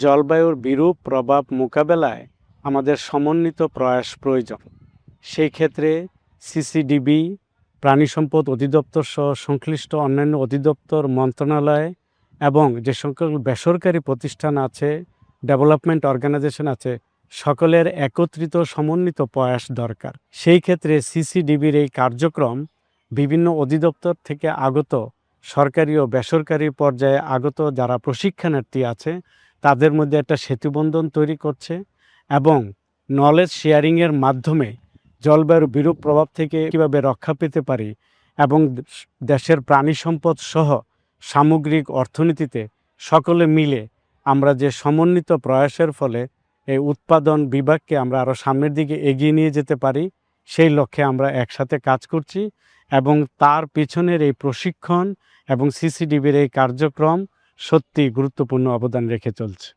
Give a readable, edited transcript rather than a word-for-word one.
জলবায়ুর বিরূপ প্রভাব মোকাবেলায় আমাদের সমন্বিত প্রয়াস প্রয়োজন। সেই ক্ষেত্রে সিসিডিবি, প্রাণী সম্পদ অধিদপ্তর সহ সংশ্লিষ্ট অন্যান্য অধিদপ্তর, মন্ত্রণালয় এবং যে সকল বেসরকারি প্রতিষ্ঠান আছে, ডেভেলপমেন্ট অর্গানাইজেশন আছে, সকলের একত্রিত সমন্বিত প্রয়াস দরকার। সেই ক্ষেত্রে সিসিডিবির এই কার্যক্রম বিভিন্ন অধিদপ্তর থেকে আগত সরকারি ও বেসরকারি পর্যায়ে আগত যারা প্রশিক্ষণার্থী আছে তাদের মধ্যে একটা সেতুবন্ধন তৈরি করছে এবং নলেজ শেয়ারিংয়ের মাধ্যমে জলবায়ুর বিরূপ প্রভাব থেকে কীভাবে রক্ষা পেতে পারি এবং দেশের প্রাণী সম্পদ সহ সামগ্রিক অর্থনীতিতে সকলে মিলে আমরা যে সমন্বিত প্রয়াসের ফলে এই উৎপাদন বিভাগকে আমরা আরও সামনের দিকে এগিয়ে নিয়ে যেতে পারি, সেই লক্ষ্যে আমরা একসাথে কাজ করছি এবং তার পিছনের এই প্রশিক্ষণ এবং সিসিডিবির এই কার্যক্রম সত্যি গুরুত্বপূর্ণ অবদান রেখে চলছে।